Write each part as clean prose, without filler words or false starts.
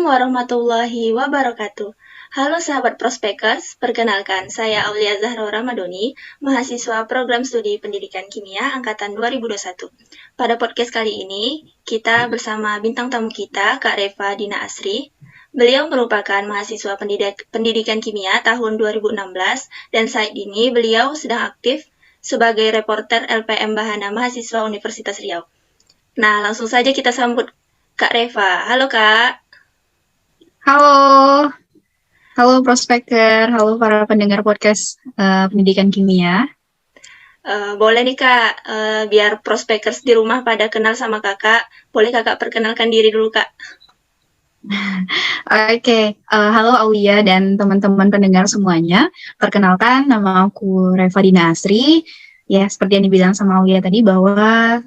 warahmatullahi wabarakatuh. Halo sahabat Prospekers, perkenalkan saya Aulia Zahra Ramadhani, mahasiswa program studi pendidikan kimia angkatan 2021. Pada podcast kali ini, kita bersama bintang tamu kita, Kak Reva Dina Asri. Beliau merupakan mahasiswa pendidikan kimia tahun 2016 dan saat ini beliau sedang aktif sebagai reporter LPM Bahana Mahasiswa Universitas Riau. Nah, langsung saja kita sambut Kak Reva. Halo Kak. Halo Prospeker, halo para pendengar podcast pendidikan kimia. Boleh nih Kak, biar Prospekers di rumah pada kenal sama Kakak, boleh Kakak perkenalkan diri dulu Kak. Oke, halo Aulia dan teman-teman pendengar semuanya. Perkenalkan, nama aku Reva Dina Asri. Ya, seperti yang dibilang sama Aulia tadi bahwa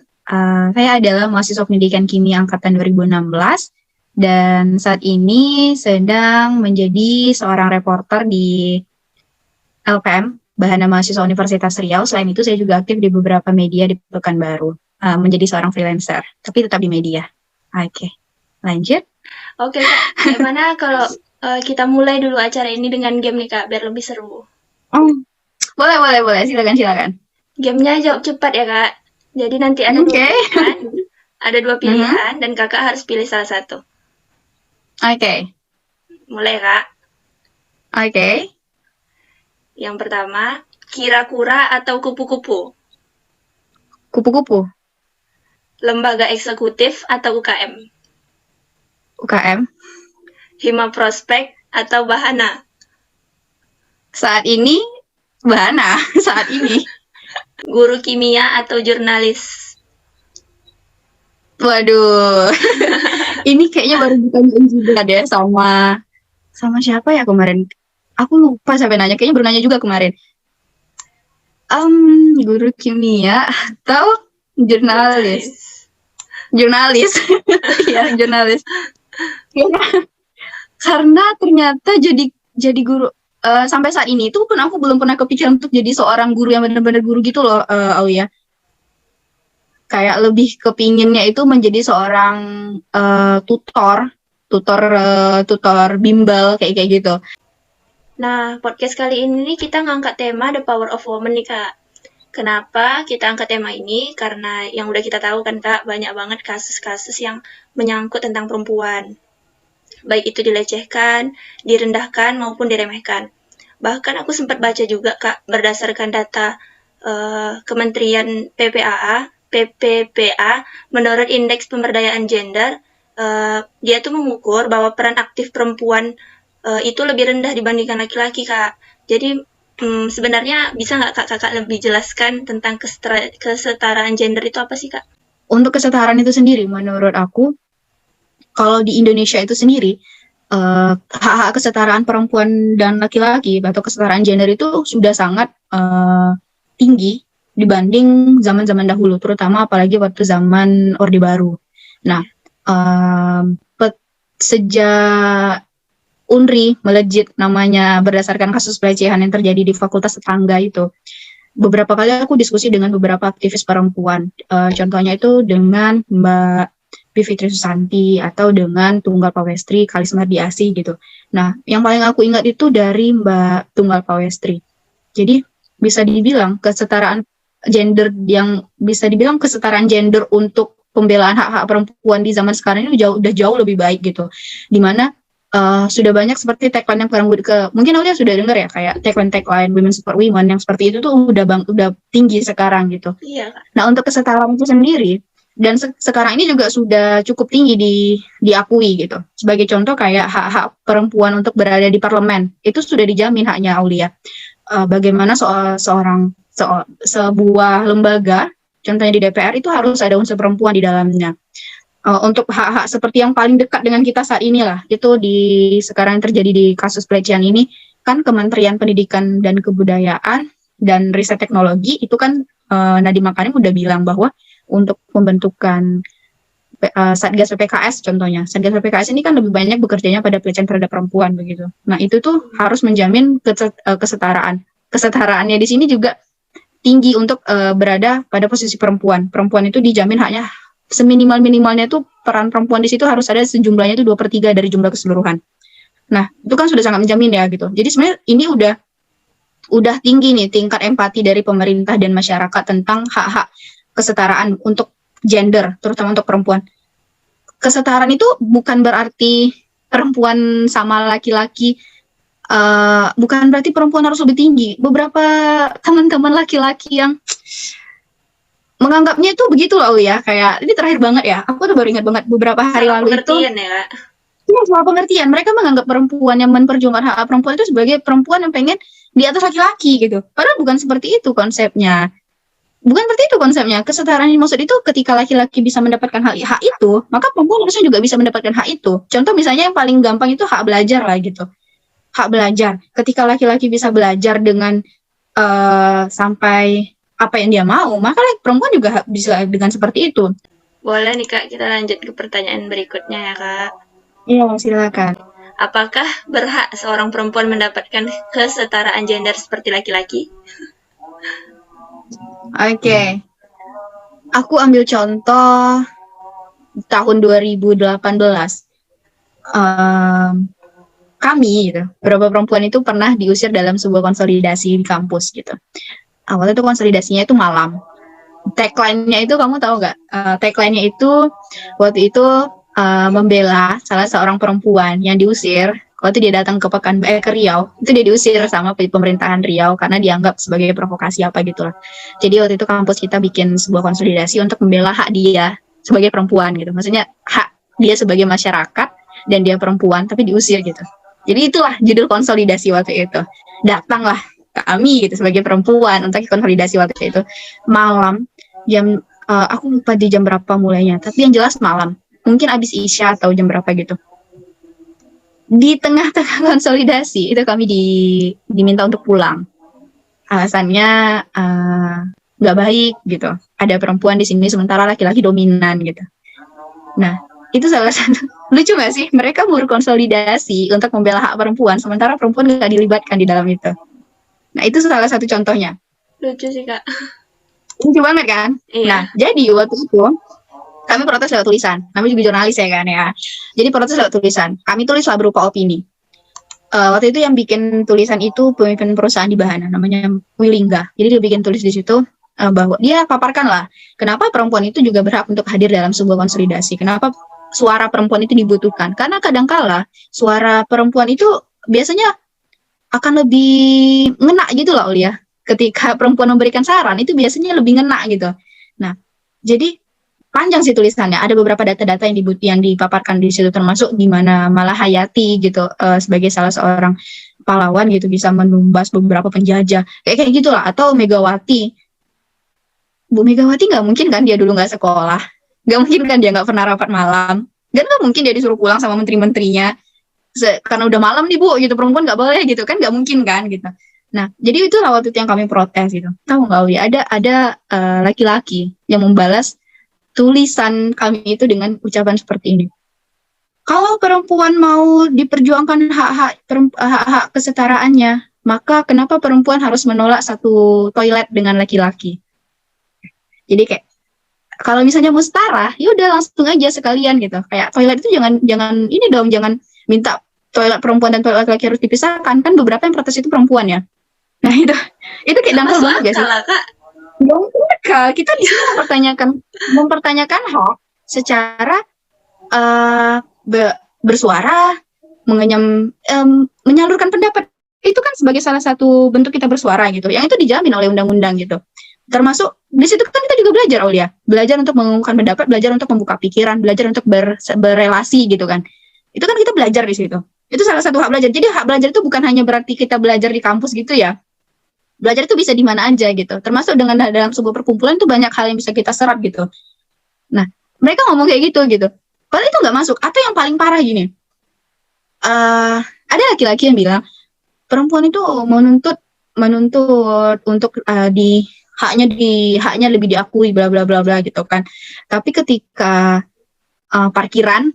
saya adalah mahasiswa pendidikan kimia angkatan 2016 dan saat ini sedang menjadi seorang reporter di LPM Bahana Mahasiswa Universitas Riau. Selain itu saya juga aktif di beberapa media di Pekanbaru, menjadi seorang freelancer, tapi tetap di media. Oke, lanjut. Oke Kak, gimana kalau kita mulai dulu acara ini dengan game nih Kak, biar lebih seru. Boleh, silakan. Gamenya jawab cepat ya Kak. Jadi nanti ada dua pilihan dan Kakak harus pilih salah satu. Oke. Mulai Kak. Oke. Yang pertama, kira-kura atau kupu-kupu? Kupu-kupu. Lembaga eksekutif atau UKM? UKM. Hima Prospek atau Bahana? Saat ini Bahana, saat ini. Guru kimia atau jurnalis? Waduh. Ini kayaknya baru ditanyain juga deh sama siapa ya kemarin? Aku lupa sampai nanya, kayaknya baru nanya juga kemarin. Guru kimia atau jurnalis? Jurnalis. Ya, jurnalis. Karena ternyata jadi guru sampai saat ini itu pun aku belum pernah kepikiran untuk jadi seorang guru yang benar-benar guru gitu loh, Aulia. Kayak lebih kepinginnya itu menjadi seorang tutor bimbel kayak gitu. Nah, podcast kali ini kita ngangkat tema The Power of Woman nih Kak. Kenapa kita angkat tema ini? Karena yang udah kita tahu kan Kak, banyak banget kasus-kasus yang menyangkut tentang perempuan. Baik itu dilecehkan, direndahkan, maupun diremehkan. Bahkan aku sempat baca juga Kak, berdasarkan data Kementerian PPPA, menurut Indeks Pemberdayaan Gender, dia tuh mengukur bahwa peran aktif perempuan itu lebih rendah dibandingkan laki-laki Kak. Jadi sebenarnya bisa nggak Kakak lebih jelaskan tentang kesetaraan gender itu apa sih Kak? Untuk kesetaraan itu sendiri, menurut aku, kalau di Indonesia itu sendiri, hak-hak kesetaraan perempuan dan laki-laki atau kesetaraan gender itu sudah sangat tinggi dibanding zaman-zaman dahulu, terutama apalagi waktu zaman Orde Baru. Nah, sejak UNRI melejit namanya berdasarkan kasus pelecehan yang terjadi di fakultas tetangga itu, beberapa kali aku diskusi dengan beberapa aktivis perempuan, contohnya itu dengan Mbak Bivitri Susanti atau dengan Tunggal Pawestri Kalis Mardiasih gitu. Nah, yang paling aku ingat itu dari Mbak Tunggal Pawestri. Jadi bisa dibilang kesetaraan gender untuk pembelaan hak-hak perempuan di zaman sekarang ini udah jauh lebih baik gitu. Dimana sudah banyak seperti tagline yang mungkin Aulia sudah dengar ya, kayak tagline Women Support Women yang seperti itu tuh udah tinggi sekarang gitu. Iya. Nah, untuk kesetaraan itu sendiri dan sekarang ini juga sudah cukup tinggi diakui gitu. Sebagai contoh kayak hak-hak perempuan untuk berada di parlemen itu sudah dijamin haknya, Aulia. Bagaimana sebuah lembaga, contohnya di DPR itu harus ada unsur perempuan di dalamnya. Untuk hak-hak seperti yang paling dekat dengan kita saat inilah, itu sekarang yang terjadi di kasus pelecehan ini, kan Kementerian Pendidikan dan Kebudayaan dan Riset Teknologi itu kan Nadiem Makarim udah bilang bahwa untuk pembentukan Satgas PPKS contohnya, Satgas PPKS ini kan lebih banyak bekerjanya pada pelecehan terhadap perempuan begitu. Nah, itu tuh harus menjamin kesetaraan. Kesetaraannya di sini juga tinggi untuk berada pada posisi perempuan. Perempuan itu dijamin haknya seminimal-minimalnya tuh peran perempuan di situ harus ada sejumlahnya itu 2/3 dari jumlah keseluruhan. Nah, itu kan sudah sangat menjamin ya gitu. Jadi sebenarnya ini udah tinggi nih tingkat empati dari pemerintah dan masyarakat tentang hak-hak kesetaraan untuk gender, terutama untuk perempuan. Kesetaraan itu bukan berarti perempuan sama laki-laki, bukan berarti perempuan harus lebih tinggi. Beberapa teman-teman laki-laki yang menganggapnya itu begitu loh ya, kayak ini terakhir banget ya. Aku tuh baru ingat banget beberapa hari Salah lalu itu. pengertian ya, Kak. Iya, soal pengertian. Mereka menganggap perempuan yang memperjuangkan hak perempuan itu sebagai perempuan yang pengen di atas laki-laki gitu. Padahal bukan seperti itu konsepnya. Bukan seperti itu konsepnya. Kesetaraan yang maksud itu ketika laki-laki bisa mendapatkan hak itu, maka perempuan harusnya juga bisa mendapatkan hak itu. Contoh misalnya yang paling gampang itu hak belajar lah gitu. Hak belajar. Ketika laki-laki bisa belajar dengan sampai apa yang dia mau, maka perempuan juga bisa dengan seperti itu. Boleh nih, Kak, kita lanjut ke pertanyaan berikutnya ya, Kak. Iya, silakan. Apakah berhak seorang perempuan mendapatkan kesetaraan gender seperti laki-laki? Oke. Aku ambil contoh tahun 2018. Kami gitu, beberapa perempuan itu pernah diusir dalam sebuah konsolidasi di kampus gitu. Awalnya itu konsolidasinya itu malam. Tagline-nya itu kamu tahu nggak? Tagline-nya itu waktu itu membela salah seorang perempuan yang diusir waktu dia datang ke ke Riau. Itu dia diusir sama pemerintahan Riau karena dianggap sebagai provokasi apa gitu lah. Jadi waktu itu kampus kita bikin sebuah konsolidasi untuk membela hak dia sebagai perempuan gitu. Maksudnya hak dia sebagai masyarakat dan dia perempuan tapi diusir gitu. Jadi itulah judul konsolidasi waktu itu. Datanglah kami gitu sebagai perempuan untuk konsolidasi waktu itu malam jam aku lupa di jam berapa mulainya, tapi yang jelas malam, mungkin abis Isya atau jam berapa gitu. Di tengah-tengah konsolidasi itu kami diminta untuk pulang. Alasannya nggak baik gitu. Ada perempuan di sini sementara laki-laki dominan gitu. Nah, itu salah satu lucu nggak sih? Mereka berkonsolidasi untuk membela hak perempuan, sementara perempuan nggak dilibatkan di dalam itu. Nah, itu salah satu contohnya. Lucu sih, Kak. Lucu banget kan? Iya. Nah, jadi waktu itu kami protes lewat tulisan. Kami juga jurnalis ya kan ya. Jadi protes lewat tulisan. Kami tulislah berupa opini. Waktu itu yang bikin tulisan itu pemimpin perusahaan di Bahana, namanya Wilingga. Jadi dia bikin tulis di situ bahwa dia paparkan lah, kenapa perempuan itu juga berhak untuk hadir dalam sebuah konsolidasi. Kenapa suara perempuan itu dibutuhkan? Karena kadangkala suara perempuan itu biasanya akan lebih ngena gitu loh ya. Ketika perempuan memberikan saran itu biasanya lebih ngena gitu. Nah, jadi panjang sih tulisannya. Ada beberapa data-data yang dipaparkan di situ, termasuk di mana Malah Hayati gitu sebagai salah seorang pahlawan gitu bisa menumbas beberapa penjajah. Kayak gitulah. Atau Megawati. Bu Megawati nggak mungkin kan dia dulu nggak sekolah. Nggak mungkin kan dia nggak pernah rapat malam. Dan nggak mungkin dia disuruh pulang sama menteri-menterinya. Karena udah malam nih Bu, gitu perempuan nggak boleh gitu kan, nggak mungkin kan gitu. Nah, jadi itu waktu itu yang kami protes gitu. Tahu nggak ya, ada laki-laki yang membalas tulisan kami itu dengan ucapan seperti ini. Kalau perempuan mau diperjuangkan hak-hak kesetaraannya, maka kenapa perempuan harus menolak satu toilet dengan laki-laki? Jadi kayak kalau misalnya mau setara, ya udah langsung aja sekalian gitu. Kayak toilet itu jangan ini dong, jangan minta toilet perempuan dan toilet laki-laki harus dipisahkan. Kan beberapa yang protes itu perempuan ya. Nah itu kayak dangkal banget gak sih? Kak. Kak, kita di sini mempertanyakan hak secara bersuara, menyalurkan pendapat. Itu kan sebagai salah satu bentuk kita bersuara gitu. Yang itu dijamin oleh undang-undang gitu. Termasuk di situ kan kita juga belajar, Aulia. Belajar untuk mengungkapkan pendapat, belajar untuk membuka pikiran, belajar untuk berrelasi gitu kan. Itu kan kita belajar di situ. Itu salah satu hak belajar. Jadi hak belajar itu bukan hanya berarti kita belajar di kampus gitu ya. Belajar itu bisa di mana aja gitu. Termasuk dengan dalam sebuah perkumpulan itu banyak hal yang bisa kita serap gitu. Nah, mereka ngomong kayak gitu. Padahal itu nggak masuk. Atau yang paling parah gini. Ada laki-laki yang bilang perempuan itu menuntut untuk haknya lebih diakui bla bla bla bla gitu kan. Tapi ketika parkiran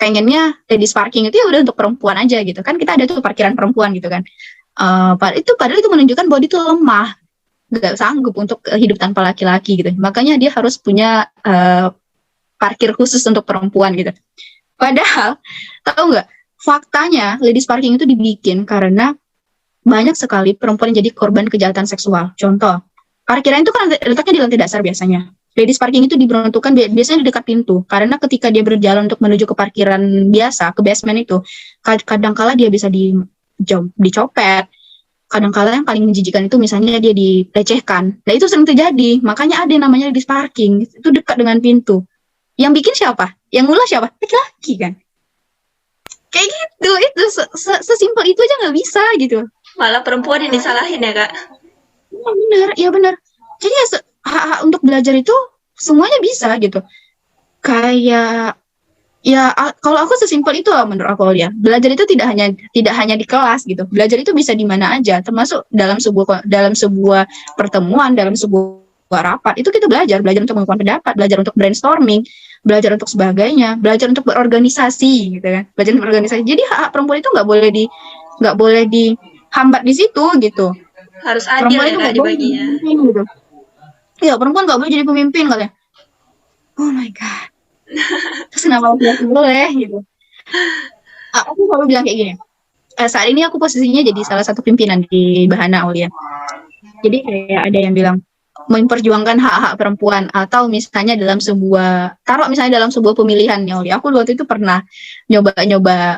pengennya ladies parking itu ya udah untuk perempuan aja gitu kan. Kita ada tuh parkiran perempuan gitu kan. Padahal itu menunjukkan bahwa dia tuh lemah, nggak sanggup untuk hidup tanpa laki-laki gitu. Makanya dia harus punya parkir khusus untuk perempuan gitu. Padahal, tahu nggak, faktanya ladies parking itu dibikin karena banyak sekali perempuan yang jadi korban kejahatan seksual. Contoh, parkiran itu kan letaknya di lantai dasar biasanya. Ladies parking itu diperuntukkan biasanya di dekat pintu, karena ketika dia berjalan untuk menuju ke parkiran biasa, ke basement itu, kadangkala dia bisa dicopet, kadangkala yang paling menjijikan itu misalnya dia dilecehkan. Nah itu sering terjadi, makanya ada yang namanya ladies parking, itu dekat dengan pintu. Yang bikin siapa? Yang ngulas siapa? Laki-laki kan? Kayak gitu, itu sesimpel itu aja nggak bisa gitu. Malah perempuan yang disalahin ya Kak. Ya benar, ya benar. Jadi ya hak untuk belajar itu semuanya bisa gitu. Kayak ya kalau aku sesimpel itu lah menurut aku ya. Belajar itu tidak hanya di kelas gitu. Belajar itu bisa di mana aja, termasuk dalam sebuah pertemuan, dalam sebuah rapat. Itu kita belajar untuk mengungkapkan pendapat, belajar untuk brainstorming, belajar untuk sebagainya, belajar untuk berorganisasi gitu kan. Belajar untuk berorganisasi. Jadi hak perempuan itu nggak boleh dihambat di situ gitu. Harus adil Perempuan ya itu Kak dibaginya. gitu. Iya, perempuan nggak boleh jadi pemimpin katanya. Oh my god. Terus kenapa aku boleh gitu? Aku selalu bilang kayak gini. Saat ini aku posisinya jadi salah satu pimpinan di Bahana Aulia. Jadi kayak ada yang bilang memperjuangkan hak-hak perempuan, atau misalnya taruh misalnya dalam sebuah pemilihan ya Aulia. Aku waktu itu pernah nyoba,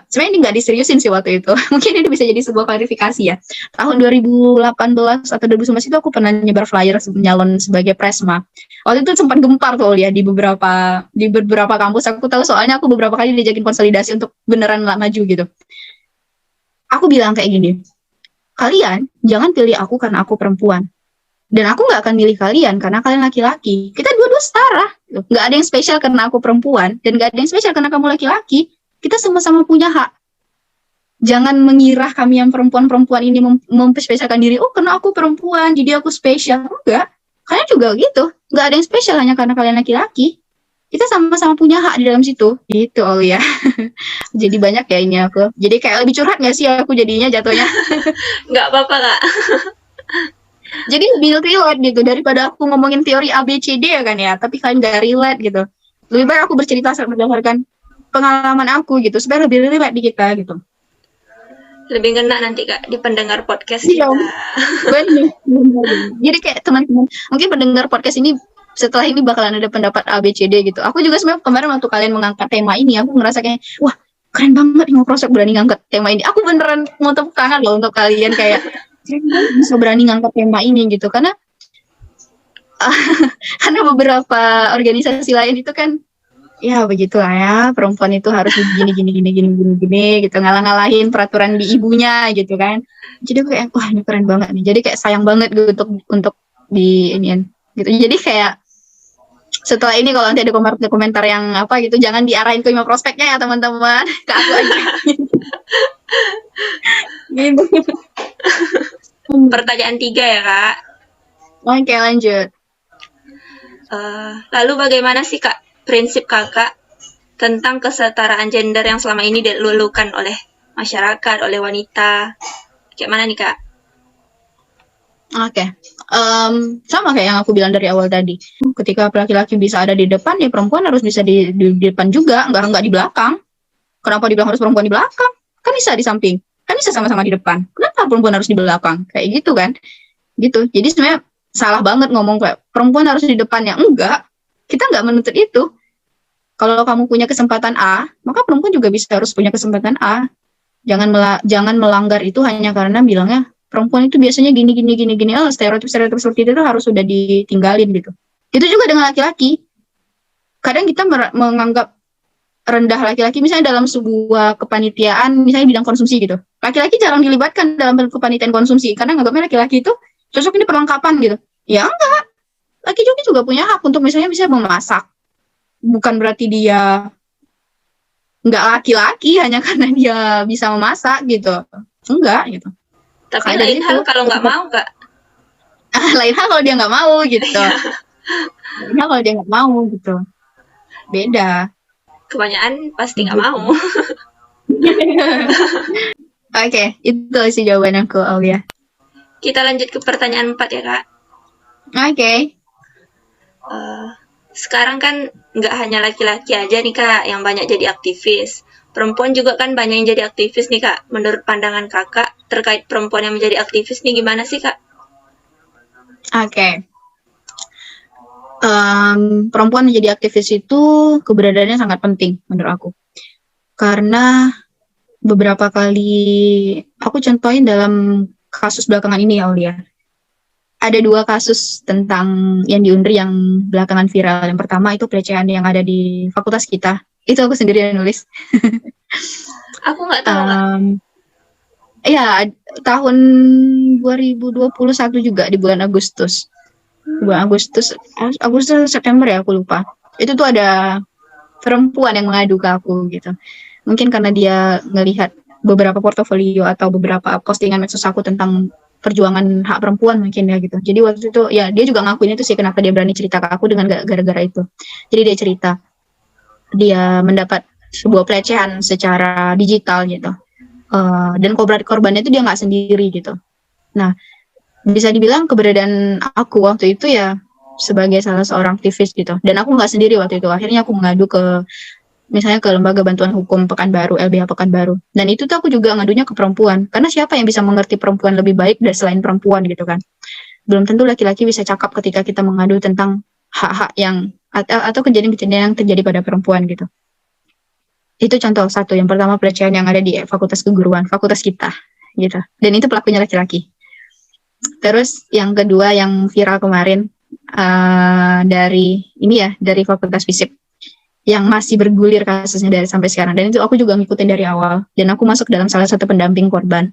sebenarnya ini nggak diseriusin sih waktu itu. Mungkin ini bisa jadi sebuah klarifikasi ya. Tahun 2018 atau 2019 itu aku pernah nyebar flyer nyalon sebagai presma. Waktu itu sempat gempar tuh ya di beberapa kampus. Aku tahu soalnya aku beberapa kali diajakin konsolidasi untuk beneran maju gitu. Aku bilang kayak gini, kalian jangan pilih aku karena aku perempuan. Dan aku nggak akan milih kalian karena kalian laki-laki. Kita dua-dua setara. Nggak ada yang spesial karena aku perempuan, dan nggak ada yang spesial karena kamu laki-laki. Kita sama-sama punya hak. Jangan mengira kami yang perempuan-perempuan ini memspesialkan diri. Oh, karena aku perempuan, jadi aku spesial. Enggak. Kalian juga gitu. Nggak ada yang spesial hanya karena kalian laki-laki. Kita sama-sama punya hak di dalam situ. Gitu, oh ya. Jadi banyak ya ini aku. Jadi kayak lebih curhat nggak sih aku jadinya jatuhnya? Nggak apa-apa Kak. Jadi lebih relate gitu daripada aku ngomongin teori A, B, C, D ya kan ya. Tapi kalian gak relate gitu. Lebih baik aku bercerita berdasarkan pengalaman aku gitu. Supaya lebih relate di kita gitu. Lebih ngena nanti Kak di pendengar podcast Iya. kita. Bener. Jadi kayak teman-teman mungkin pendengar podcast ini setelah ini bakalan ada pendapat A, B, C, D gitu. Aku juga sebenarnya kemarin waktu kalian mengangkat tema ini, aku ngerasa kayak, wah keren banget Imo Prospek berani ngangkat tema ini. Aku beneran mau tepuk tangan loh untuk kalian kayak bisa berani ngangkat tema ini gitu, karena beberapa organisasi lain itu kan ya begitulah ya, perempuan itu harus gini gitu, ngalah-ngalahin peraturan di ibunya gitu kan. Jadi kayak wah ini keren banget nih, jadi kayak sayang banget gitu untuk di ini gitu. Jadi kayak setelah ini kalau nanti ada komentar yang apa gitu, jangan diarahin ke Imo Prospeknya ya teman-teman, ke aku aja. Gitu. Pertanyaan 3 ya Kak. Oke, lanjut. Lalu bagaimana sih Kak prinsip Kakak tentang kesetaraan gender yang selama ini dilulukan oleh masyarakat, oleh wanita? Kayak mana nih Kak? Oke. Sama kayak yang aku bilang dari awal tadi. Ketika laki-laki bisa ada di depan, ya perempuan harus bisa di depan juga, nggak di belakang. Kenapa dibilang harus perempuan di belakang? Kan bisa di samping, kan bisa sama-sama di depan. Kenapa perempuan harus di belakang? Kayak gitu kan? Gitu. Jadi sebenarnya salah banget ngomong kayak perempuan harus di depannya. Enggak. Kita nggak menuntut itu. Kalau kamu punya kesempatan A, maka perempuan juga harus punya kesempatan A. Jangan melanggar itu hanya karena bilangnya perempuan itu biasanya gini. Stereotip seperti itu harus sudah ditinggalin gitu. Itu juga dengan laki-laki. Kadang kita menganggap rendah laki-laki misalnya dalam sebuah kepanitiaan, misalnya bidang konsumsi gitu. Laki-laki jarang dilibatkan dalam kepanitiaan konsumsi karena nganggapnya laki-laki itu cocok ini perlengkapan gitu. Ya enggak. Laki-laki juga punya hak untuk misalnya bisa memasak. Bukan berarti dia nggak laki-laki hanya karena dia bisa memasak gitu. Enggak gitu. Tapi lain hal kalau nggak mau Kak. Lain hal kalau dia nggak mau gitu. Lain hal kalau dia nggak mau gitu. Beda. Kebanyakan pasti nggak mau. Oke, itu sih jawaban aku, Aulia. Kita lanjut ke pertanyaan 4 ya Kak. Oke. sekarang kan nggak hanya laki-laki aja nih Kak yang banyak jadi aktivis. Perempuan juga kan banyak yang jadi aktivis nih Kak. Menurut pandangan Kakak terkait perempuan yang menjadi aktivis nih gimana sih Kak? Oke. Perempuan menjadi aktivis itu keberadaannya sangat penting menurut aku. Karena beberapa kali aku contohin dalam kasus belakangan ini ya Aulia. Ada 2 kasus tentang yang di Unri yang belakangan viral. Yang pertama itu pelecehan yang ada di fakultas kita. Itu aku sendiri yang nulis. Aku nggak tahu Kak. Iya, tahun 2021 juga di bulan Agustus. Bulan Agustus September ya, aku lupa. Itu tuh ada perempuan yang mengadu ke aku gitu. Mungkin karena dia ngelihat beberapa portofolio atau beberapa postingan medsos aku tentang perjuangan hak perempuan mungkin ya gitu. Jadi waktu itu ya dia juga ngakuin itu sih kenapa dia berani cerita ke aku dengan gara-gara itu. Jadi dia cerita dia mendapat sebuah pelecehan secara digital gitu. Dan korbannya itu dia nggak sendiri gitu. Nah, bisa dibilang keberadaan aku waktu itu ya sebagai salah seorang aktivis gitu. Dan aku nggak sendiri waktu itu. Akhirnya aku mengadu ke misalnya ke Lembaga Bantuan Hukum Pekanbaru, LBH Pekanbaru. Dan itu tuh aku juga ngadunya ke perempuan. Karena siapa yang bisa mengerti perempuan lebih baik dari selain perempuan gitu kan. Belum tentu laki-laki bisa cakap ketika kita mengadu tentang hak-hak yang atau kejadian-kejadian yang terjadi pada perempuan gitu. Itu contoh satu. Yang pertama pelecehan yang ada di Fakultas Keguruan, fakultas kita gitu. Dan itu pelakunya laki-laki. Terus yang kedua yang viral kemarin dari ini ya, dari Fakultas Fisip yang masih bergulir kasusnya dari sampai sekarang. Dan itu aku juga ngikutin dari awal. Dan aku masuk dalam salah satu pendamping korban.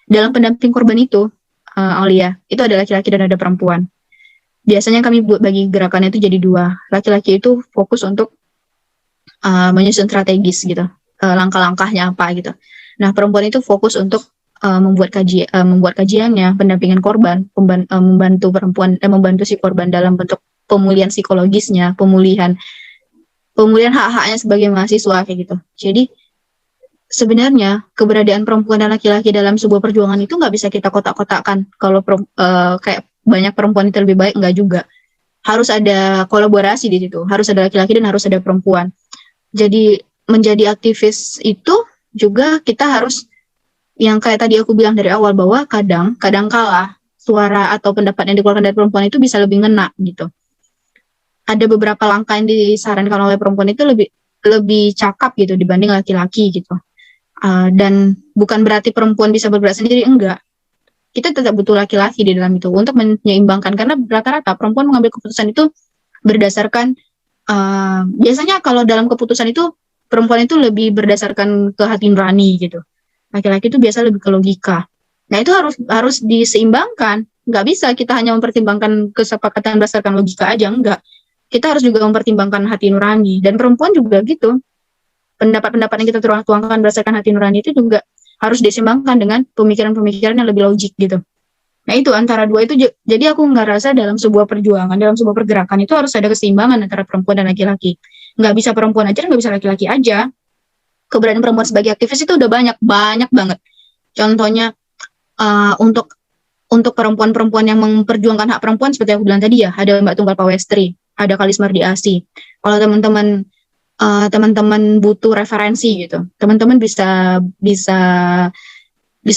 Dalam pendamping korban itu, Aulia, itu ada laki-laki dan ada perempuan. Biasanya kami bagi gerakannya itu jadi 2. Laki-laki itu fokus untuk menyusun strategis gitu, langkah-langkahnya apa gitu. Nah, perempuan itu fokus untuk membuat kajiannya, pendampingan korban, membantu perempuan, membantu si korban dalam bentuk pemulihan psikologisnya, pemulihan hak-haknya sebagai mahasiswa kayak gitu. Jadi sebenarnya keberadaan perempuan dan laki-laki dalam sebuah perjuangan itu nggak bisa kita kotak-kotakkan. Kalau kayak banyak perempuan itu lebih baik, nggak juga. Harus ada kolaborasi di situ. Harus ada laki-laki dan harus ada perempuan. Jadi menjadi aktivis itu juga kita harus yang kayak tadi aku bilang dari awal bahwa kadang kala suara atau pendapat yang dikeluarkan dari perempuan itu bisa lebih ngena gitu. Ada beberapa langkah yang disarankan oleh perempuan itu lebih cakap gitu dibanding laki-laki gitu. Dan bukan berarti perempuan bisa bergerak sendiri, enggak. Kita tetap butuh laki-laki di dalam itu untuk menyeimbangkan karena rata-rata perempuan mengambil keputusan itu berdasarkan biasanya kalau dalam keputusan itu perempuan itu lebih berdasarkan ke hati nurani gitu. Laki-laki itu biasa lebih ke logika. Nah itu harus diseimbangkan. Nggak bisa kita hanya mempertimbangkan kesepakatan berdasarkan logika aja, enggak. Kita harus juga mempertimbangkan hati nurani. Dan perempuan juga gitu. Pendapat-pendapat yang kita tuangkan berdasarkan hati nurani itu juga harus diseimbangkan dengan pemikiran-pemikiran yang lebih logik gitu. Nah itu antara 2 itu, jadi aku nggak rasa dalam sebuah perjuangan, dalam sebuah pergerakan itu harus ada keseimbangan antara perempuan dan laki-laki. Nggak bisa perempuan aja, nggak bisa laki-laki aja. Keberadaan perempuan sebagai aktivis itu udah banyak banget. Contohnya untuk perempuan-perempuan yang memperjuangkan hak perempuan seperti aku bilang tadi ya, ada Mbak Tunggal Pawestri, ada Kalis Mardiasi. Kalau teman-teman butuh referensi gitu, teman-teman bisa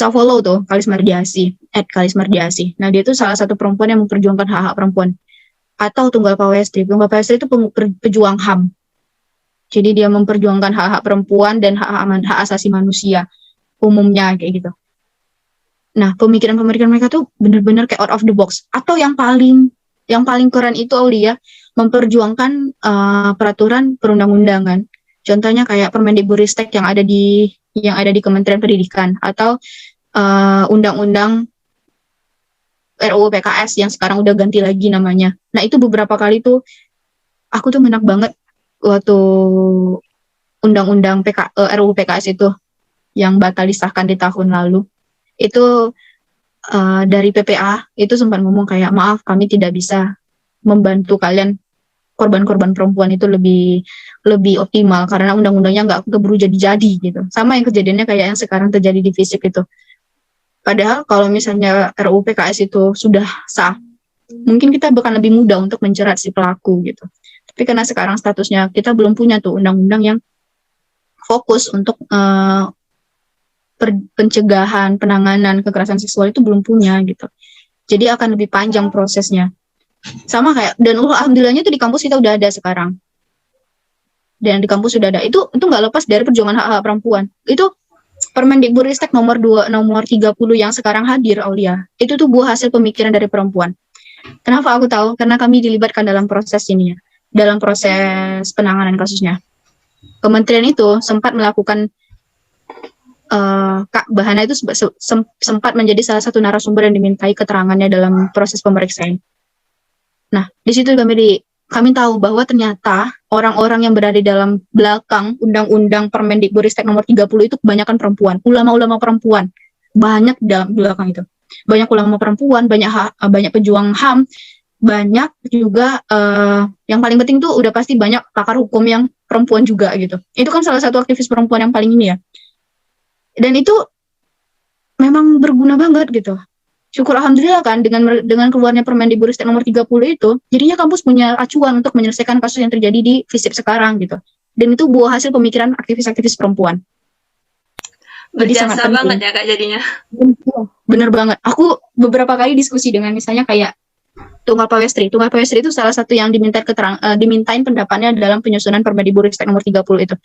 follow tuh Kalis Mardiasi, @kalismardiasi. Nah dia itu salah satu perempuan yang memperjuangkan hak-hak perempuan. Atau Tunggal Pawestri. Tunggal Pawestri itu pejuang HAM. Jadi dia memperjuangkan hak-hak perempuan dan hak asasi manusia umumnya kayak gitu. Nah, pemikiran-pemikiran mereka tuh benar-benar kayak out of the box. Atau yang paling keren itu Aulia memperjuangkan peraturan perundang-undangan. Contohnya kayak Permendikbudristek yang ada di Kementerian Pendidikan atau undang-undang RUU PKS yang sekarang udah ganti lagi namanya. Nah, itu beberapa kali tuh aku tuh menak banget waktu undang-undang RUU PKS itu yang batal disahkan di tahun lalu. Itu dari PPA itu sempat ngomong kayak maaf kami tidak bisa membantu kalian korban-korban perempuan itu lebih optimal karena undang-undangnya nggak keburu jadi gitu. Sama yang kejadiannya kayak yang sekarang terjadi di FISIP itu. Padahal kalau misalnya RUU PKS itu sudah sah, mungkin kita bakal lebih mudah untuk menjerat si pelaku gitu. Tapi karena sekarang statusnya kita belum punya tuh undang-undang yang fokus untuk pencegahan, penanganan kekerasan seksual itu belum punya gitu. Jadi akan lebih panjang prosesnya. Sama kayak, dan alhamdulillahnya tuh di kampus kita udah ada sekarang. Dan di kampus sudah ada. Itu nggak lepas dari perjuangan hak-hak perempuan. Itu Permendikbudristek nomor 30 yang sekarang hadir, Aulia. Itu tuh buah hasil pemikiran dari perempuan. Kenapa aku tahu? Karena kami dilibatkan dalam proses ini ya. Dalam proses penanganan kasusnya. Kementerian itu sempat melakukan Kak Bahana itu sempat menjadi salah satu narasumber yang dimintai keterangannya dalam proses pemeriksaan. Nah, di situ kami tahu bahwa ternyata orang-orang yang berada di dalam belakang undang-undang Permendikbudristek nomor 30 itu kebanyakan perempuan, ulama-ulama perempuan. Banyak di dalam belakang itu. Banyak ulama perempuan, banyak pejuang HAM, banyak juga yang paling penting tuh udah pasti banyak pakar hukum yang perempuan juga gitu. Itu kan salah satu aktivis perempuan yang paling ini ya. Dan itu memang berguna banget gitu. Syukur alhamdulillah kan dengan keluarnya Permendikbudristek nomor 30 itu, jadinya kampus punya acuan untuk menyelesaikan kasus yang terjadi di FISIP sekarang gitu. Dan itu buah hasil pemikiran aktivis-aktivis perempuan. Jadi sangat banget ya Kak jadinya. Bener banget. Aku beberapa kali diskusi dengan misalnya kayak Tunggal Pawestri. Tunggal Pawestri itu salah satu yang dimintain pendapatnya dalam penyusunan Permendikbudristek nomor 30 itu.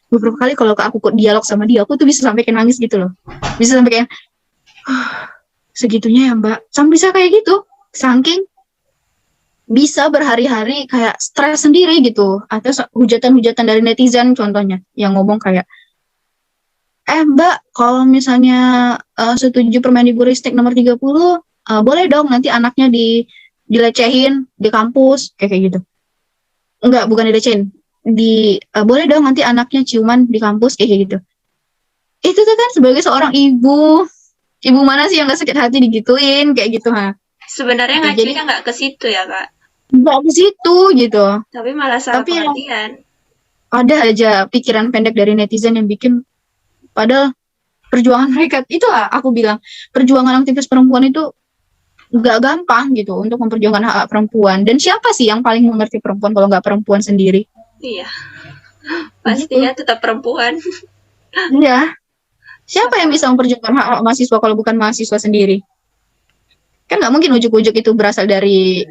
Beberapa kali kalau aku dialog sama dia, aku tuh bisa sampai kayak nangis gitu loh. Bisa sampai kayak segitunya ya Mbak, sampai bisa kayak gitu, saking bisa berhari-hari kayak stres sendiri gitu, atau hujatan-hujatan dari netizen contohnya, yang ngomong kayak, Mbak, kalau misalnya setuju Permendikbudristek nomor 30, boleh dong nanti anaknya dilecehin di kampus, kayak gitu. Enggak, bukan dilecehin, boleh dong nanti anaknya ciuman di kampus, kayak gitu. Itu tuh kan sebagai seorang ibu mana sih yang gak sakit hati digituin kayak gitu ha? Sebenarnya ngajinya nggak ke situ ya Kak? Nggak ke situ gitu. Tapi malah salah pengertian. Ada aja pikiran pendek dari netizen yang bikin, padahal perjuangan mereka itulah aku bilang perjuangan aktivis perempuan itu nggak gampang gitu untuk memperjuangkan hak perempuan. Dan siapa sih yang paling mengerti perempuan kalau nggak perempuan sendiri? Iya, pastinya tetap perempuan. Iya. Siapa yang bisa memperjuangkan hak mahasiswa kalau bukan mahasiswa sendiri? Kan nggak mungkin ujuk-ujuk itu berasal dari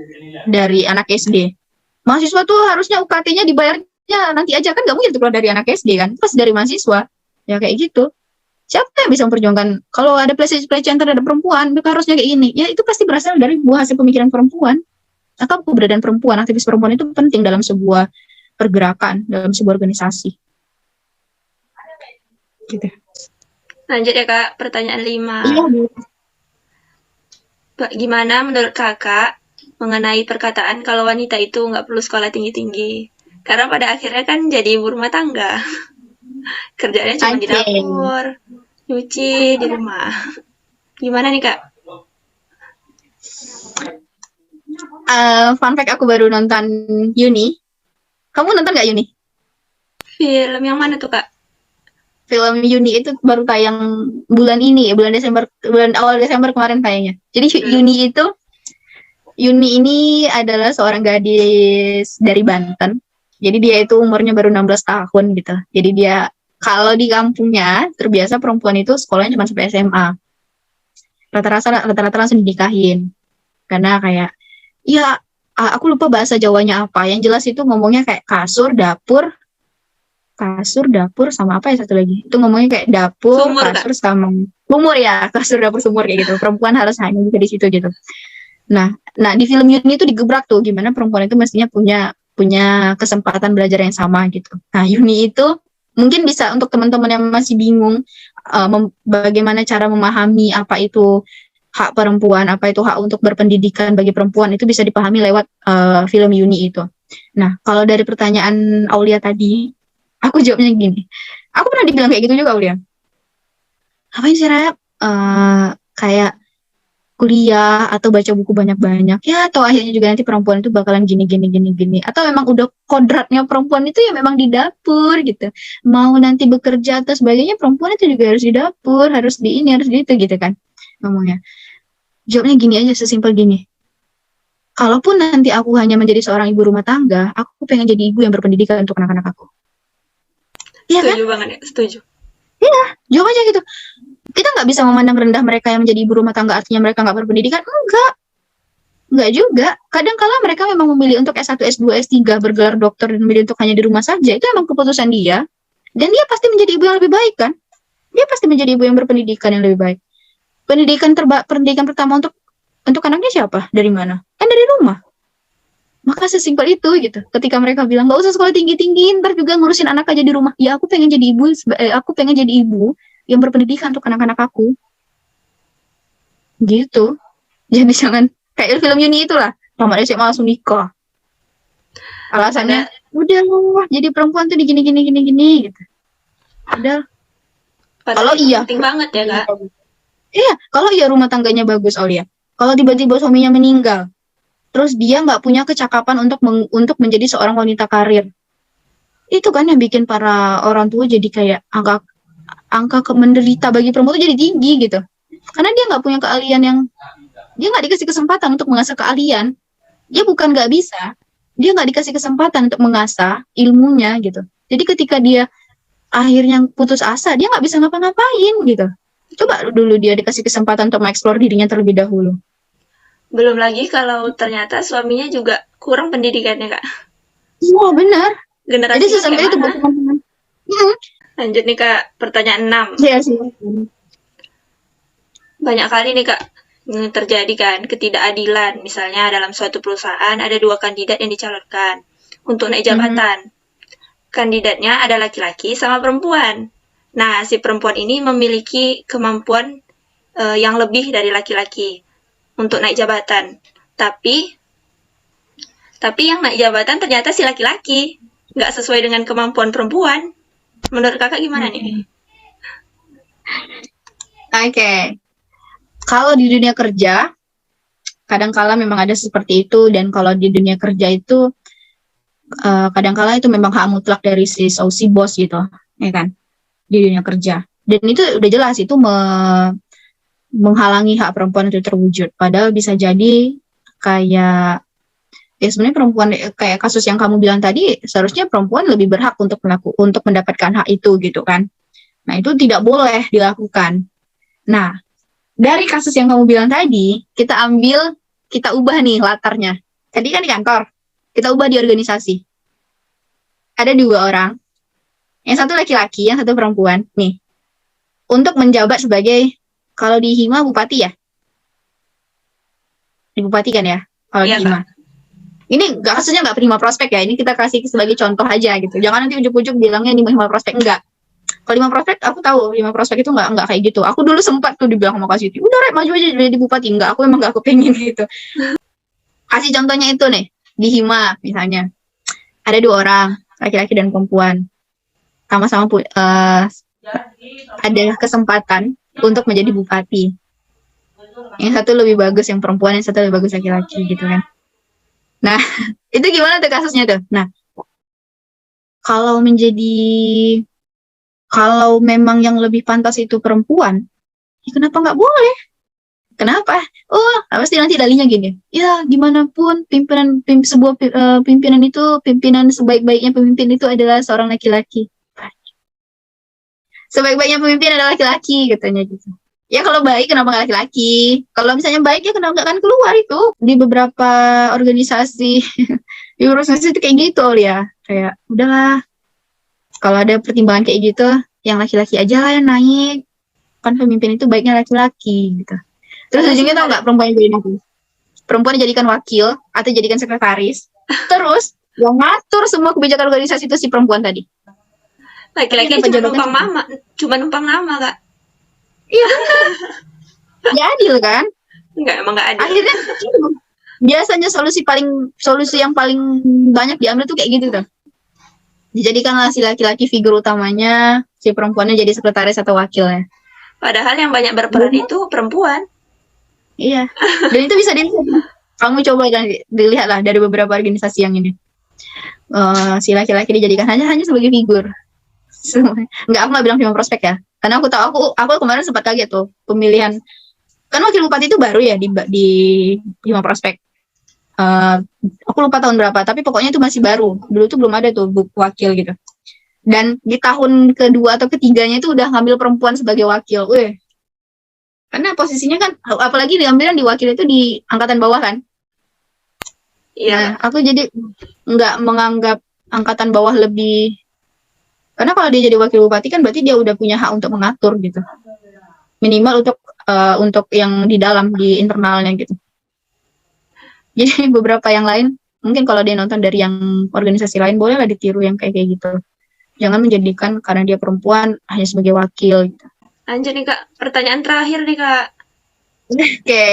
anak SD. Mahasiswa tuh harusnya UKT-nya dibayarnya nanti aja, kan nggak mungkin itu keluar dari anak SD kan? Pas dari mahasiswa. Ya kayak gitu. Siapa yang bisa memperjuangkan kalau ada pelecehan terhadap perempuan, maka harusnya kayak ini. Ya itu pasti berasal dari buah hasil pemikiran perempuan. Atau keberadaan perempuan, aktivis perempuan itu penting dalam sebuah pergerakan, dalam sebuah organisasi. Gitu. Lanjut ya Kak, pertanyaan 5. Iya. Gimana menurut Kakak mengenai perkataan kalau wanita itu nggak perlu sekolah tinggi-tinggi? Karena pada akhirnya kan jadi ibu rumah tangga. Kerjanya cuma di dapur, nyuci di rumah. Gimana nih Kak? Fun fact, aku baru nonton Yuni. Kamu nonton nggak Yuni? Film yang mana tuh Kak? Film Yuni itu baru tayang bulan ini, bulan awal Desember kemarin tayangnya. Jadi Yuni ini adalah seorang gadis dari Banten. Jadi dia itu umurnya baru 16 tahun gitu. Jadi dia kalau di kampungnya terbiasa perempuan itu sekolahnya cuma sampai SMA. Rata-rata langsung dinikahin. Karena kayak ya aku lupa bahasa Jawanya apa. Yang jelas itu ngomongnya kayak kasur, dapur sama apa ya satu lagi, itu ngomongnya kayak dapur, sumur, kasur kan? Sama sumur ya, kasur, dapur, sumur kayak gitu. Perempuan harus hanya juga di situ gitu. Nah di film Yuni itu digebrak tuh gimana perempuan itu mestinya punya kesempatan belajar yang sama gitu. Nah Yuni itu mungkin bisa untuk teman-teman yang masih bingung bagaimana cara memahami apa itu hak perempuan, apa itu hak untuk berpendidikan bagi perempuan, itu bisa dipahami lewat film Yuni itu. Nah kalau dari pertanyaan Aulia tadi, aku jawabnya gini. Aku pernah dibilang kayak gitu juga, Aulia. Ngapain sih, Rep? Kayak kuliah atau baca buku banyak-banyak. Ya, atau akhirnya juga nanti perempuan itu bakalan gini. Atau memang udah kodratnya perempuan itu ya memang di dapur gitu. Mau nanti bekerja atau sebagainya, perempuan itu juga harus di dapur, harus di ini, harus di itu gitu kan. Ngomongnya. Jawabnya gini aja, sesimpel gini. kalaupun nanti aku hanya menjadi seorang ibu rumah tangga, aku pengen jadi ibu yang berpendidikan untuk anak-anak aku. Iya kan? Setuju banget ya, setuju. Jawabannya gitu. Kita nggak bisa memandang rendah mereka yang menjadi ibu rumah tangga artinya mereka nggak berpendidikan. Enggak juga. Kadang-kala mereka memang memilih untuk S1, S2, S3, bergelar dokter dan memilih untuk hanya di rumah saja. Itu emang keputusan dia. Dan dia pasti menjadi ibu yang lebih baik kan? Dia pasti menjadi ibu yang berpendidikan yang lebih baik. Pendidikan pertama untuk anaknya siapa? Dari mana? Kan dari rumah. Maka sesimpel itu gitu. Ketika mereka bilang nggak usah sekolah tinggi-tinggi, ntar juga ngurusin anak aja di rumah. Ya aku pengen jadi ibu, aku pengen jadi ibu yang berpendidikan untuk anak-anak aku. Gitu. Jadi jangan kayak film Yuni itulah. Tamat SMA langsung nikah. Alasannya udah jadi perempuan tuh digini gini gitu. Udah. Kalau iya penting banget ya Kak. Iya, kalau iya rumah tangganya bagus Aulia. Kalau tiba-tiba suaminya meninggal, terus dia nggak punya kecakapan untuk menjadi seorang wanita karir, itu kan yang bikin para orang tua jadi kayak angka menderita bagi perempuan itu jadi tinggi gitu. Karena dia nggak punya keahlian dia nggak dikasih kesempatan untuk mengasah keahlian. Dia bukan nggak bisa, dia nggak dikasih kesempatan untuk mengasah ilmunya gitu. Jadi ketika dia akhirnya putus asa, dia nggak bisa ngapa-ngapain gitu. Coba dulu dia dikasih kesempatan untuk mengeksplor dirinya terlebih dahulu. Belum lagi kalau ternyata suaminya juga kurang pendidikannya Kak. Wah benar. Generasi Jadi sesampai itu buat teman-teman. Lanjut nih Kak, pertanyaan 6. Iya sih. Banyak kali nih Kak terjadi kan ketidakadilan. Misalnya dalam suatu perusahaan ada 2 kandidat yang dicalonkan untuk naik jabatan. Kandidatnya ada laki-laki sama perempuan. Nah, si perempuan ini memiliki kemampuan yang lebih dari laki-laki untuk naik jabatan. Tapi yang naik jabatan ternyata si laki-laki. Nggak sesuai dengan kemampuan perempuan. Menurut Kakak gimana nih? Oke. Kalau di dunia kerja, kadang-kala memang ada seperti itu. Dan kalau di dunia kerja itu, kadang-kala itu memang hak mutlak dari si bos gitu, ya kan, di dunia kerja. Dan itu udah jelas itu menghalangi hak perempuan itu terwujud. Padahal bisa jadi kayak ya sebenarnya perempuan kayak kasus yang kamu bilang tadi, seharusnya perempuan lebih berhak untuk mendapatkan hak itu gitu kan. Nah itu tidak boleh dilakukan. Nah dari kasus yang kamu bilang tadi, kita ubah nih latarnya. Tadi kan di kantor, kita ubah di organisasi. Ada 2 orang, yang satu laki-laki, yang satu perempuan, nih, untuk menjabat sebagai, kalau di Hima bupati ya? Di bupati kan ya? Kalau di Hima. Ini kasusnya nggak prima prospek ya, ini kita kasih sebagai contoh aja gitu. Jangan nanti ujuk-ujuk bilangnya ini Hima prospek, enggak. Kalau 5 prospek, aku tahu 5 prospek itu nggak kayak gitu. Aku dulu sempat tuh dibilang sama Kak Siti, udah Rep, maju aja jadi bupati. Enggak, aku emang nggak kepengen gitu. Kasih contohnya itu nih, di Hima misalnya. Ada 2 orang, laki-laki dan perempuan. Sama-sama ada kesempatan untuk menjadi bupati. Yang satu lebih bagus yang perempuan, yang satu lebih bagus laki-laki gitu kan. Nah, itu gimana tuh kasusnya tuh? Nah, kalau memang yang lebih pantas itu perempuan, ya kenapa nggak boleh? Kenapa? Oh, pasti nanti dalinya gini. Ya, gimana pun sebuah pimpinan itu, pimpinan sebaik-baiknya pemimpin itu adalah seorang laki-laki. Sebaik-baiknya pemimpin adalah laki-laki, katanya gitu. Ya kalau baik kenapa nggak laki-laki? Kalau misalnya baik ya kenapa nggak akan keluar itu di beberapa organisasi, di organisasi itu kayak gitu ya. Kayak udahlah. Kalau ada pertimbangan kayak gitu, yang laki-laki aja lah yang naik. Kan pemimpin itu baiknya laki-laki gitu. Terus ujungnya tau nggak perempuan jadi apa? Perempuan dijadikan wakil atau dijadikan sekretaris. Terus yang ngatur semua kebijakan organisasi itu si perempuan tadi. Laki-laki cuma numpang nama Kak. Iya benar. Nggak adil kan? Emang nggak adil. Akhirnya biasanya solusi yang paling banyak diambil tuh kayak gitu tuh. Dijadikanlah si laki-laki figur utamanya, si perempuannya jadi sekretaris atau wakilnya. Padahal yang banyak berperan itu perempuan. Iya. Dan itu bisa dilihat. Kamu coba dilihatlah dari beberapa organisasi yang ini. Si laki-laki dijadikan hanya sebagai figur. Enggak, aku nggak bilang cuma prospek ya. Karena aku tahu aku kemarin sempat kaget tuh pemilihan. Kan wakil bupati itu baru ya di Hima Prospek. Aku lupa tahun berapa, tapi pokoknya itu masih baru. Dulu tuh belum ada tuh buku wakil gitu. Dan di tahun kedua atau ketiganya itu udah ngambil perempuan sebagai wakil. Wih, karena posisinya kan, apalagi diambil di wakil itu di angkatan bawah kan. Iya, Nah, Kak. aku jadi nggak menganggap angkatan bawah lebih, karena kalau dia jadi wakil bupati kan berarti dia udah punya hak untuk mengatur gitu. Minimal untuk yang di dalam, di internalnya gitu. Jadi beberapa yang lain, mungkin kalau dia nonton dari yang organisasi lain, bolehlah ditiru yang kayak gitu. Jangan menjadikan karena dia perempuan hanya sebagai wakil gitu. Lanjut nih, Kak. Pertanyaan terakhir nih, Kak. Oke.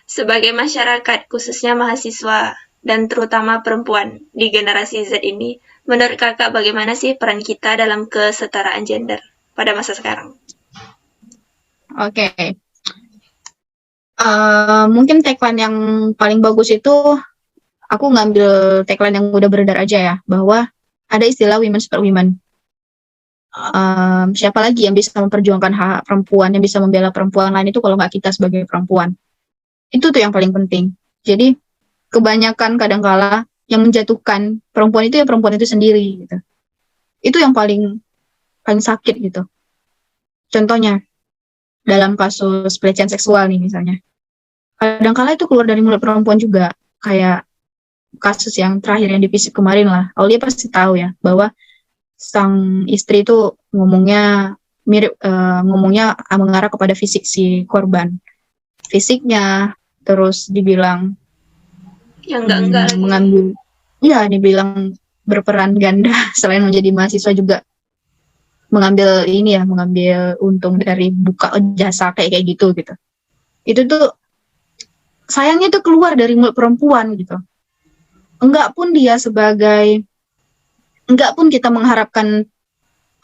Sebagai masyarakat, khususnya mahasiswa, dan terutama perempuan di generasi Z ini, menurut Kakak bagaimana sih peran kita dalam kesetaraan gender pada masa sekarang? Oke. Mungkin tagline yang paling bagus itu, aku ngambil tagline yang udah beredar aja ya, bahwa ada istilah women super women. Siapa lagi yang bisa memperjuangkan hak perempuan, yang bisa membela perempuan lain itu kalau nggak kita sebagai perempuan. Itu tuh yang paling penting. Jadi kebanyakan kadangkala yang menjatuhkan perempuan itu ya perempuan itu sendiri gitu. Itu yang paling paling sakit gitu. Contohnya dalam kasus pelecehan seksual nih misalnya. Kadangkala itu keluar dari mulut perempuan juga. Kayak kasus yang terakhir yang dipisik kemarin lah. Aulia pasti tahu ya bahwa sang istri itu ngomongnya ngomongnya mengarah kepada fisik si korban. Fisiknya, terus dibilang Yang enggak-enggak lagi. mengambil, ya dibilang berperan ganda selain menjadi mahasiswa juga mengambil untung dari buka jasa kayak gitu gitu. Itu tuh sayangnya tuh keluar dari mulut perempuan gitu. Enggak pun kita mengharapkan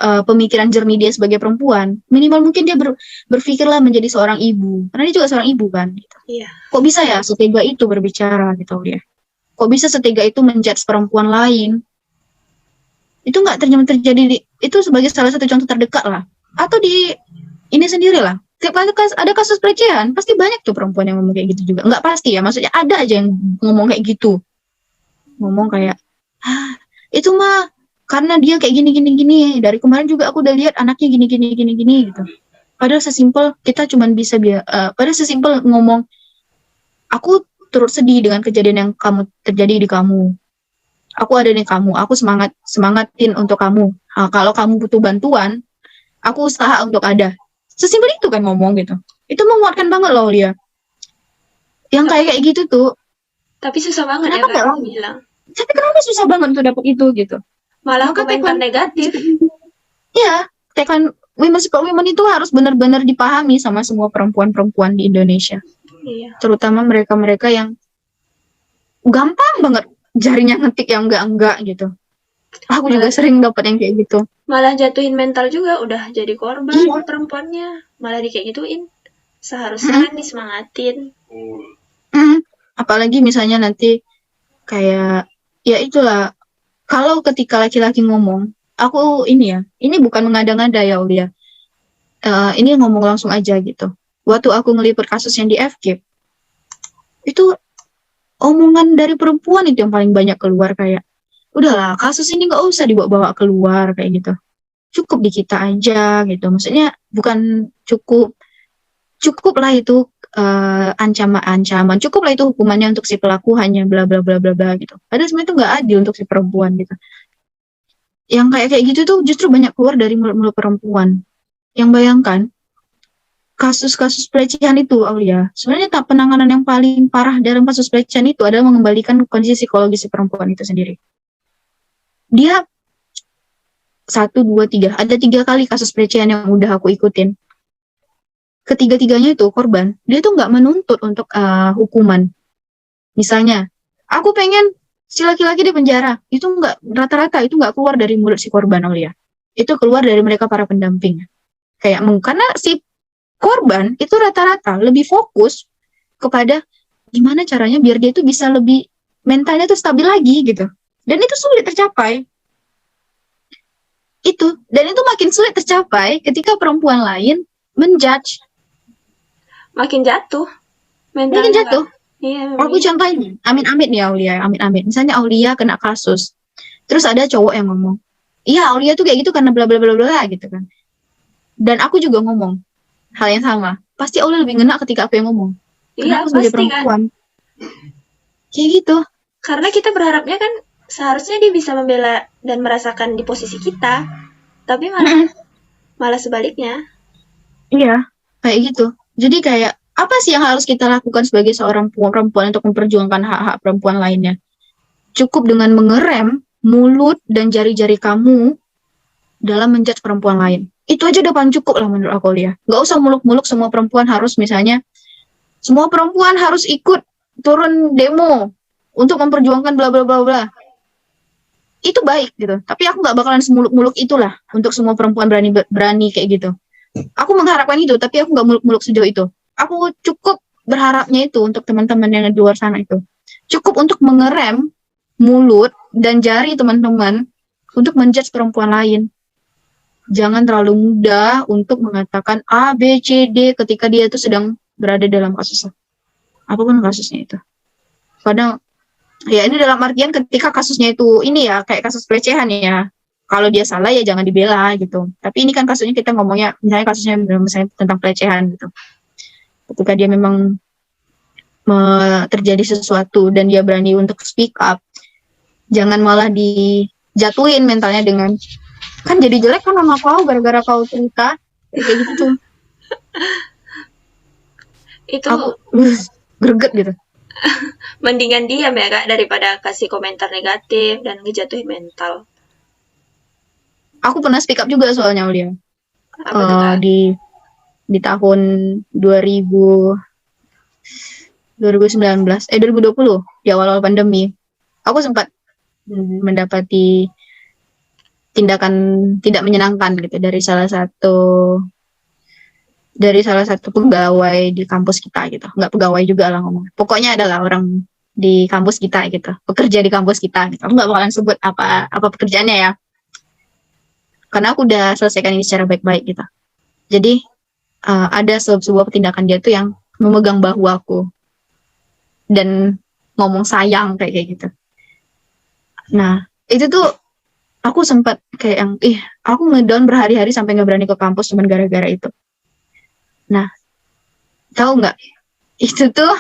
pemikiran jernih dia sebagai perempuan, minimal mungkin dia berpikirlah menjadi seorang ibu, karena dia juga seorang ibu kan. Gitu. Iya. Kok bisa ya setega itu berbicara gitu dia? Kok bisa setega itu menjudge perempuan lain? Itu nggak terjadi itu sebagai salah satu contoh terdekat lah. Atau di ini sendiri lah. Tiap kali ada kasus pelecehan, pasti banyak tuh perempuan yang ngomong kayak gitu juga. Nggak pasti ya, maksudnya ada aja yang ngomong kayak gitu. Ngomong kayak, itu mah karena dia kayak gini. Dari kemarin juga aku udah lihat anaknya gini gitu. Padahal sesimpel kita cuman bisa padahal sesimpel ngomong, aku turut sedih dengan kejadian yang terjadi di kamu. Aku ada di kamu, aku semangatin untuk kamu. Nah, kalau kamu butuh bantuan, aku usaha untuk ada. Sesimpel itu kan ngomong gitu. Itu menguatkan banget loh dia. Yang kayak gitu tuh. Tapi susah banget ya Kak bilang. Tapi kenapa susah banget untuk dapat itu gitu? Malah komentar negatif. Iya, tagline women support women itu harus benar-benar dipahami sama semua perempuan-perempuan di Indonesia. Iya. Terutama mereka-mereka yang gampang banget jarinya ngetik yang enggak gitu. Aku juga sering dapat yang kayak gitu. Malah jatuhin mental juga, udah jadi korban perempuannya. Malah kayak gituin. Seharusnya kan disemangatin. Apalagi misalnya nanti kayak, ya itulah, kalau ketika laki-laki ngomong, aku ini bukan mengada-ngada ya Ulia. Ini ngomong langsung aja gitu. Waktu aku ngeliput kasus yang di FKIP, itu omongan dari perempuan itu yang paling banyak keluar kayak, udahlah kasus ini nggak usah dibawa-bawa keluar kayak gitu. Cukup di kita aja gitu. Maksudnya bukan cukup lah itu ancaman, cukup lah itu hukumannya untuk si pelaku hanya bla bla bla bla bla gitu. Padahal sebenarnya itu nggak adil untuk si perempuan gitu. Yang kayak gitu tuh justru banyak keluar dari mulut-mulut perempuan. Yang bayangkan kasus-kasus pelecehan itu, Aulia, sebenarnya penanganan yang paling parah dalam kasus pelecehan itu adalah mengembalikan kondisi psikologis si perempuan itu sendiri. Dia 1, 2, 3, ada 3 kali kasus pelecehan yang udah aku ikutin. Ketiga-tiganya itu korban, dia tuh nggak menuntut untuk hukuman. Misalnya, aku pengen si laki-laki di penjara, itu nggak, rata-rata itu nggak keluar dari mulut si korban, Aulia. Itu keluar dari mereka para pendamping. Kayak karena si korban itu rata-rata lebih fokus kepada gimana caranya biar dia itu bisa lebih mentalnya tuh stabil lagi gitu. Dan itu sulit tercapai. Dan itu makin sulit tercapai ketika perempuan lain menjudge. Makin jatuh. Makin jatuh. Iya, Aku contohin, amit-amit nih Aulia, amit-amit. Misalnya Aulia kena kasus, terus ada cowok yang ngomong, iya Aulia tuh kayak gitu karena bla bla bla bla gitu kan. Dan aku juga ngomong hal yang sama. Pasti Aulia lebih ngena ketika aku yang ngomong. iya Karena aku sebagai pasti kan. perempuan. Kayak gitu. Karena kita berharapnya kan seharusnya dia bisa membela dan merasakan di posisi kita, tapi malah malah sebaliknya. Iya, kayak gitu. Jadi kayak apa sih yang harus kita lakukan sebagai seorang perempuan untuk memperjuangkan hak-hak perempuan lainnya? Cukup dengan mengerem mulut dan jari-jari kamu dalam menjudge perempuan lain. Itu aja udah paling cukup lah menurut aku ya. Gak usah muluk-muluk semua perempuan harus misalnya, semua perempuan harus ikut turun demo untuk memperjuangkan bla bla bla bla. Itu baik gitu. Tapi aku gak bakalan semuluk-muluk itulah untuk semua perempuan berani kayak gitu. Aku mengharapkan itu, tapi aku gak muluk-muluk sejauh itu. Aku cukup berharapnya itu untuk teman-teman yang di luar sana itu. Cukup untuk mengerem mulut dan jari teman-teman untuk menjudge perempuan lain. Jangan terlalu mudah untuk mengatakan A, B, C, D ketika dia itu sedang berada dalam kasusnya. Apapun kasusnya itu. Kadang, ya ini dalam artian ketika kasusnya itu, ini ya, kayak kasus pelecehan ya. Kalau dia salah ya jangan dibela gitu. Tapi ini kan kasusnya kita ngomongnya, misalnya kasusnya misalnya tentang pelecehan gitu. Ketika dia memang terjadi sesuatu dan dia berani untuk speak up, jangan malah dijatuhin mentalnya dengan kan jadi jelek kan sama kau gara-gara kau cerita kayak gitu. Itu Aku greget gitu. mendingan diam ya Kak daripada kasih komentar negatif dan ngejatuhin mental. Aku pernah speak up juga soalnya Aulia. Apa tuh Kak? Di tahun 2019 2020 di awal-awal pandemi. Aku sempat mendapati tindakan tidak menyenangkan gitu dari salah satu pegawai di kampus kita gitu. Nggak pegawai juga lah ngomong. Pokoknya adalah orang di kampus kita gitu, pekerja di kampus kita gitu. Aku nggak bakalan sebut apa pekerjaannya ya. Karena aku udah selesaikan ini secara baik-baik gitu. Jadi ada sebuah tindakan dia tuh yang memegang bahu aku dan ngomong sayang kayak gitu. Nah, itu tuh aku sempat kayak yang, aku ngedown berhari-hari sampai nggak berani ke kampus cuma gara-gara itu. Nah, tahu nggak? Itu tuh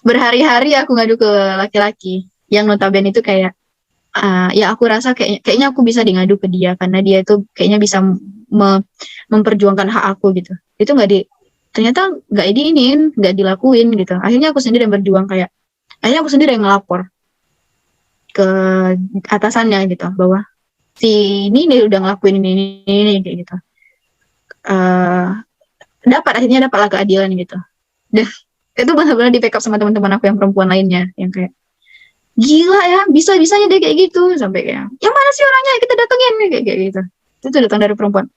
berhari-hari aku ngadu ke laki-laki yang notabene itu kayak, ya aku rasa kayaknya aku bisa ngadu ke dia karena dia itu kayaknya bisa memperjuangkan hak aku gitu. Itu ternyata nggak nggak dilakuin gitu. Akhirnya aku sendiri yang berjuang akhirnya aku sendiri yang ngelapor ke atasannya gitu bahwa si ini udah ngelakuin ini kayak gitu. Akhirnya dapatlah keadilan gitu. Dan itu benar-benar di backup sama teman-teman aku yang perempuan lainnya yang kayak gila ya bisa-bisanya dia kayak gitu sampai kayak yang mana sih orangnya kita datengin kayak gitu. Itu datang dari perempuan.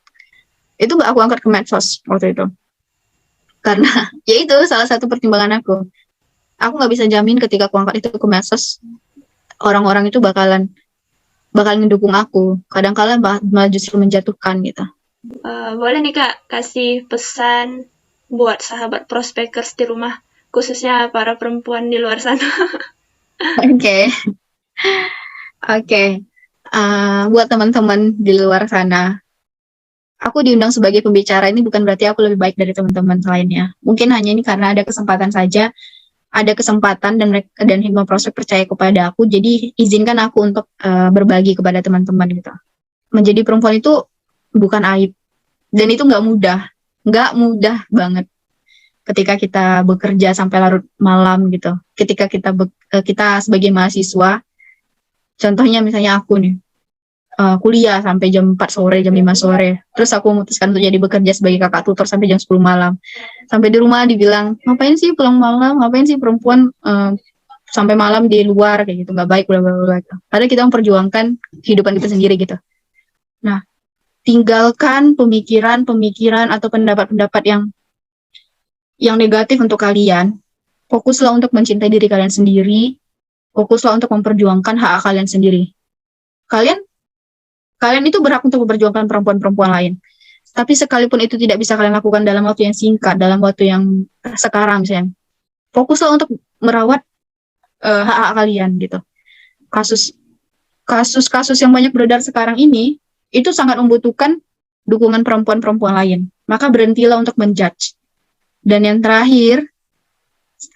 Itu nggak aku angkat ke medsos waktu itu. Karena ya itu salah satu pertimbangan aku. Aku nggak bisa jamin ketika aku angkat itu ke medsos orang-orang itu bakal ngedukung aku. Kadang-kala malah justru menjatuhkan gitu. Boleh nih Kak kasih pesan buat sahabat prospekers di rumah, khususnya para perempuan di luar sana. Oke. Buat teman-teman di luar sana, aku diundang sebagai pembicara ini bukan berarti aku lebih baik dari teman-teman lainnya. Mungkin hanya ini karena ada kesempatan saja, ada kesempatan dan Hikmah Prospek percaya kepada aku, jadi izinkan aku untuk berbagi kepada teman-teman gitu. Menjadi perempuan itu bukan aib, dan itu nggak mudah banget. Ketika kita bekerja sampai larut malam gitu, ketika kita sebagai mahasiswa, contohnya misalnya aku nih, kuliah sampai jam 4 sore, jam 5 sore. Terus aku memutuskan untuk jadi bekerja sebagai kakak tutor sampai jam 10 malam. Sampai di rumah dibilang, ngapain sih pulang malam, ngapain sih perempuan sampai malam di luar, kayak gitu, nggak baik, bla bla bla. Padahal kita memperjuangkan kehidupan kita sendiri gitu. Nah, tinggalkan pemikiran atau pendapat-pendapat yang negatif untuk kalian. Fokuslah untuk mencintai diri kalian sendiri. Fokuslah untuk memperjuangkan hak kalian sendiri. Kalian itu berhak untuk memperjuangkan perempuan-perempuan lain. Tapi sekalipun itu tidak bisa kalian lakukan dalam waktu yang singkat, dalam waktu yang sekarang misalnya, fokuslah untuk merawat hak-hak kalian gitu. Kasus-kasus yang banyak beredar sekarang ini itu sangat membutuhkan dukungan perempuan-perempuan lain. Maka berhentilah untuk menjudge. Dan yang terakhir,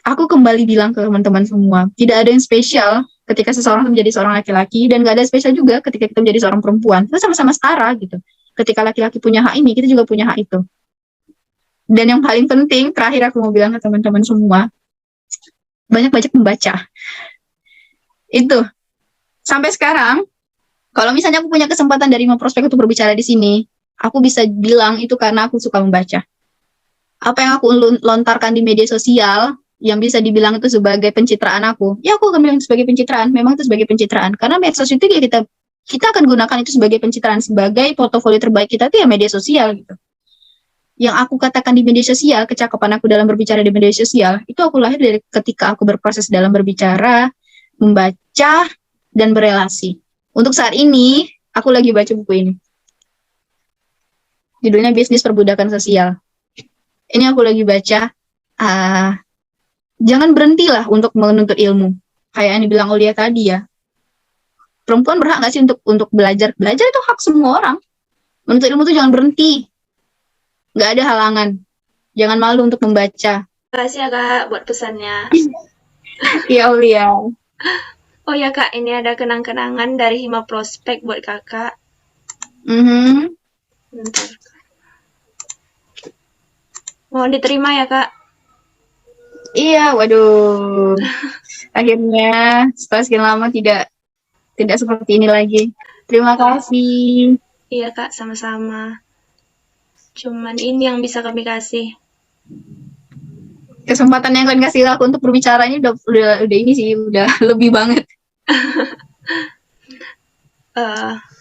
aku kembali bilang ke teman-teman semua, tidak ada yang spesial ketika seseorang menjadi seorang laki-laki, dan gak ada spesial juga ketika kita menjadi seorang perempuan. Kita sama-sama setara gitu. Ketika laki-laki punya hak ini, kita juga punya hak itu. Dan yang paling penting, terakhir aku mau bilang ke teman-teman semua, banyak-banyak membaca. Itu. Sampai sekarang, kalau misalnya aku punya kesempatan dari prospek untuk berbicara di sini, aku bisa bilang itu karena aku suka membaca. Apa yang aku lontarkan di media sosial, yang bisa dibilang itu sebagai pencitraan aku, ya aku akan bilang itu sebagai pencitraan. Memang itu sebagai pencitraan. Karena medsos itu ya kita akan gunakan itu sebagai pencitraan, sebagai portofolio terbaik kita itu ya media sosial gitu. Yang aku katakan di media sosial, kecakapan aku dalam berbicara di media sosial, itu aku lahir dari ketika aku berproses dalam berbicara, membaca, dan berelasi. Untuk saat ini, aku lagi baca buku ini. Judulnya Bisnis Perbudakan Sosial. Ini aku lagi baca. Jangan berhentilah untuk menuntut ilmu. Kayak yang dibilang Aulia tadi ya. Perempuan berhak nggak sih untuk belajar? Belajar itu hak semua orang. Menuntut ilmu itu jangan berhenti. Nggak ada halangan. Jangan malu untuk membaca. Makasih ya Kak buat pesannya. Ya Aulia. Oh ya Kak, ini ada kenang-kenangan dari Hima Prospek buat Kakak. Bentar. Mohon diterima ya Kak. Iya, waduh. Akhirnya setelah sekian lama tidak seperti ini lagi. Terima kasih. Iya Kak, sama-sama. Cuman ini yang bisa kami kasih. Kesempatan yang kalian kasih aku untuk berbicara ini udah ini sih, udah lebih banget.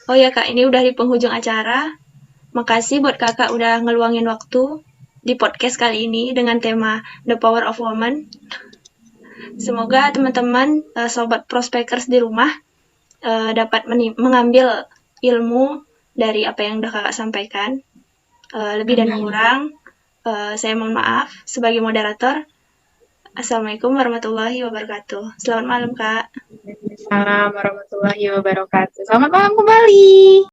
Oh ya Kak, ini udah di penghujung acara. Makasih buat Kakak udah ngeluangin waktu di podcast kali ini dengan tema The Power of Woman. Semoga teman-teman sobat prospekers di rumah dapat mengambil ilmu dari apa yang udah Kakak sampaikan. Lebih dan kurang, saya mohon maaf sebagai moderator. Assalamualaikum warahmatullahi wabarakatuh. Selamat malam, Kak. Assalamualaikum warahmatullahi wabarakatuh. Selamat malam kembali.